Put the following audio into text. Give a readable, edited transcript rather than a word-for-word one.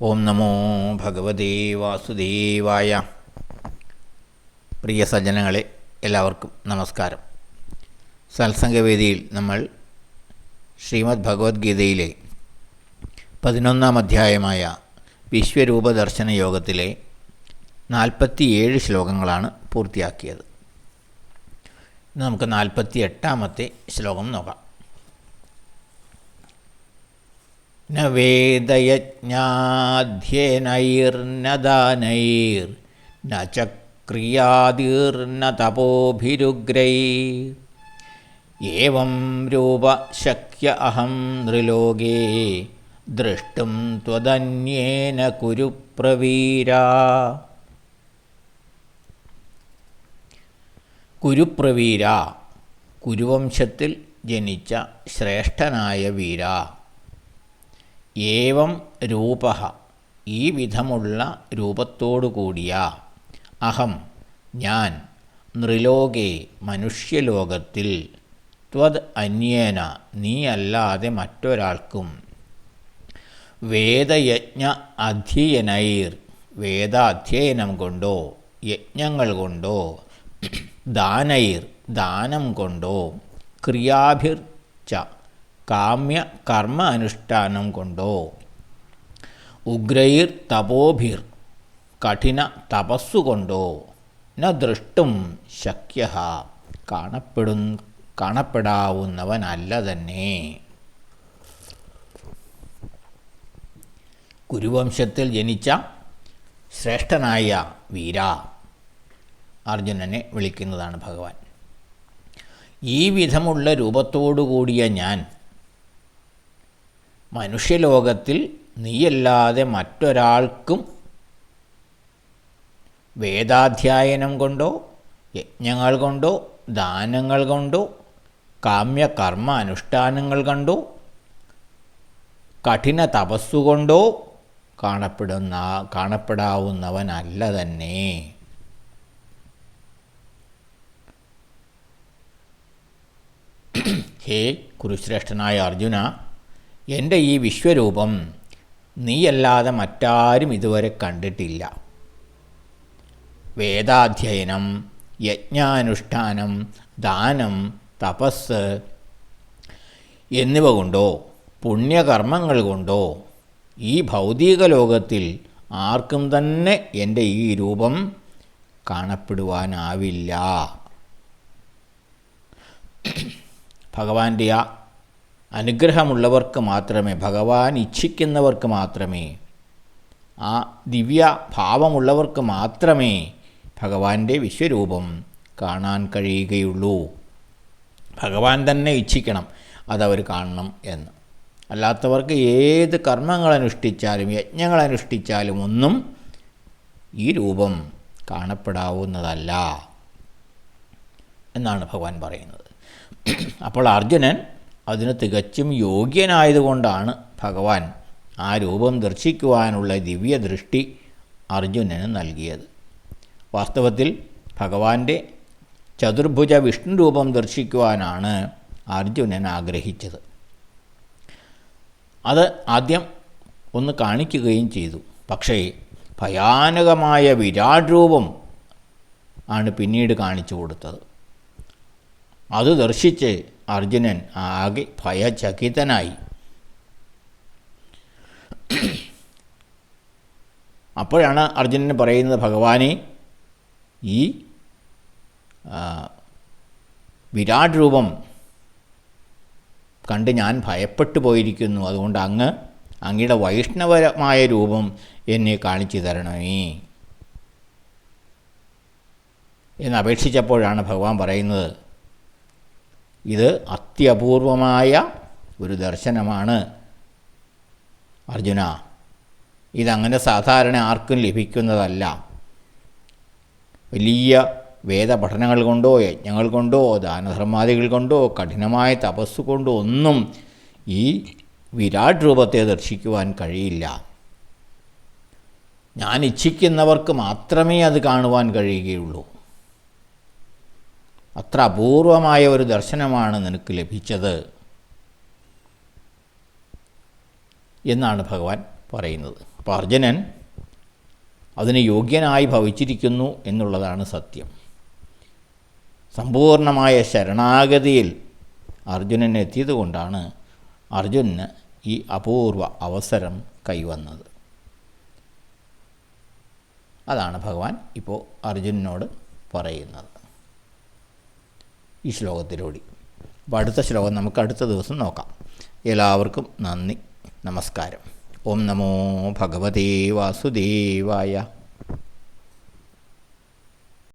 ഓം നമോ ഭഗവതേ വാസുദേവായ. പ്രിയ സജ്ജനങ്ങളെ, എല്ലാവർക്കും നമസ്കാരം. സത്സംഗവേദിയിൽ നമ്മൾ ശ്രീമദ് ഭഗവത്ഗീതയിലെ 11-ാം അധ്യായമായ വിശ്വരൂപദർശന യോഗത്തിലെ 47 ശ്ലോകങ്ങളാണ് പൂർത്തിയാക്കിയത്. ഇന്ന് നമുക്ക് 48-ാമത്തെ ശ്ലോകം നോക്കാം. ന വേദയജ്ഞാധ്യേനൈർന ദാനൈർ ന ച ക്രിയാതിർന തപോഭിരുഗ്രൈർ ഏവം രൂപ ശക്യ അഹം നൃലോകേ ദ്രഷ്ടും ത്വദന്യേന കുരു പ്രവീരാ. കുരുപ്രവീര, കുരുവംശത്തിൽ ജനിച്ച ശ്രേഷ്ഠനായ വീര. ഏവം രൂപ, ഈ വിധമുള്ള രൂപത്തോടുകൂടിയ, അഹം ഞാൻ, നൃലോകേ മനുഷ്യലോകത്തിൽ, ത്വദ് അന്യേന നീ അല്ലാതെ മറ്റൊരാൾക്കും, വേദയജ്ഞ അധ്യയനൈർ വേദാധ്യയനം കൊണ്ടോ യജ്ഞങ്ങൾ കൊണ്ടോ, ദാനൈർ ദാനം കൊണ്ടോ, ക്രിയാഭിർ ച കാമ്യ കർമ്മ അനുഷ്ഠാനം കൊണ്ടോ, ഉഗ്രൈർ തപോഭിർ കഠിന തപസ്സുകൊണ്ടോ, ന ദൃഷ്ടും ശക്യ കാണപ്പെടാവുന്നവനല്ല തന്നെ. കുരുവംശത്തിൽ ജനിച്ച ശ്രേഷ്ഠനായ വീര, അർജുനനെ വിളിക്കുന്നതാണ് ഭഗവാൻ. ഈ വിധമുള്ള രൂപത്തോടുകൂടിയ ഞാൻ മനുഷ്യലോകത്തിൽ നീയല്ലാതെ മറ്റൊരാൾക്കും വേദാധ്യയനം കൊണ്ടോ യജ്ഞങ്ങൾ കൊണ്ടോ ദാനങ്ങൾ കൊണ്ടോ കാമ്യകർമ്മ അനുഷ്ഠാനങ്ങൾ കൊണ്ടോ കഠിന തപസ്സുകൊണ്ടോ കാണപ്പെടാവുന്നവനല്ല തന്നെ. ഹേ കുരുശ്രേഷ്ഠനായ അർജുന, എൻ്റെ ഈ വിശ്വരൂപം നീയല്ലാതെ മറ്റാരും ഇതുവരെ കണ്ടിട്ടില്ല. വേദാധ്യയനം, യജ്ഞാനുഷ്ഠാനം, ദാനം, തപസ് എന്നിവ കൊണ്ടോ പുണ്യകർമ്മങ്ങൾ കൊണ്ടോ ഈ ഭൗതിക ലോകത്തിൽ ആർക്കും തന്നെ എൻ്റെ ഈ രൂപം കാണപ്പെടുവാനാവില്ല. ഭഗവാന്റെ ആ അനുഗ്രഹമുള്ളവർക്ക് മാത്രമേ, ഭഗവാൻ ഇച്ഛിക്കുന്നവർക്ക് മാത്രമേ, ആ ദിവ്യ ഭാവമുള്ളവർക്ക് മാത്രമേ ഭഗവാന്റെ വിശ്വരൂപം കാണാൻ കഴിയുകയുള്ളൂ. ഭഗവാൻ തന്നെ ഇച്ഛിക്കണം അതവർ കാണണം എന്ന്. അല്ലാത്തവർക്ക് ഏത് കർമ്മങ്ങളനുഷ്ഠിച്ചാലും യജ്ഞങ്ങളനുഷ്ഠിച്ചാലും ഒന്നും ഈ രൂപം കാണപ്പെടാവുന്നതല്ല എന്നാണ് ഭഗവാൻ പറയുന്നത്. അപ്പോൾ അർജുനൻ അതിന് തികച്ചും യോഗ്യനായതുകൊണ്ടാണ് ഭഗവാൻ ആ രൂപം ദർശിക്കുവാനുള്ള ദിവ്യദൃഷ്ടി അർജുനന് നൽകിയത്. വാസ്തവത്തിൽ ഭഗവാന്റെ ചതുർഭുജ വിഷ്ണു രൂപം ദർശിക്കുവാനാണ് അർജുനൻ ആഗ്രഹിച്ചത്. അത് ആദ്യം ഒന്ന് കാണിക്കുകയും ചെയ്തു. പക്ഷേ ഭയാനകമായ വിരാട് രൂപം ആണ് പിന്നീട് കാണിച്ചു കൊടുത്തത്. അത് ദർശിച്ച് അർജുനൻ ആകെ ഭയചകിതനായി. അപ്പോഴാണ് അർജുനൻ പറയുന്നത്, ഭഗവാനെ, ഈ വിരാട് രൂപം കണ്ട് ഞാൻ ഭയപ്പെട്ടു പോയിരിക്കുന്നു. അതുകൊണ്ട് അങ്ങയുടെ വൈഷ്ണവമായ രൂപം എന്നെ കാണിച്ചു തരണമേ എന്നപേക്ഷിച്ചപ്പോഴാണ് ഭഗവാൻ പറയുന്നത്, ഇത് അത്യപൂർവമായ ഒരു ദർശനമാണ് അർജുന. ഇതങ്ങനെ സാധാരണ ആർക്കും ലഭിക്കുന്നതല്ല. വലിയ വേദപഠനങ്ങൾ കൊണ്ടോ യജ്ഞങ്ങൾ കൊണ്ടോ ദാനധർമാദികൾ കൊണ്ടോ കഠിനമായ തപസ്സു കൊണ്ടോ ഒന്നും ഈ വിരാട് രൂപത്തെ ദർശിക്കുവാൻ കഴിയില്ല. ഞാൻ ഇച്ഛിക്കുന്നവർക്ക് മാത്രമേ അത് കാണുവാൻ കഴിയുകയുള്ളൂ. അത്ര അപൂർവമായ ഒരു ദർശനമാണ് നിനക്ക് ലഭിച്ചത് എന്നാണ് ഭഗവാൻ പറയുന്നത്. അപ്പോൾ അർജുനൻ അതിന് യോഗ്യനായി ഭവിച്ചിരിക്കുന്നു എന്നുള്ളതാണ് സത്യം. സമ്പൂർണമായ ശരണാഗതിയിൽ അർജുനൻ എത്തിയത് കൊണ്ടാണ് അർജുനന് ഈ അപൂർവ അവസരം കൈവന്നത്. അതാണ് ഭഗവാൻ ഇപ്പോൾ അർജുനനോട് പറയുന്നത് ഈ ശ്ലോകത്തിലൂടെ. അപ്പോൾ അടുത്ത ശ്ലോകം നമുക്ക് അടുത്ത ദിവസം നോക്കാം. എല്ലാവർക്കും നന്ദി, നമസ്കാരം. ഓം നമോ ഭഗവതേ വാസുദേവായ.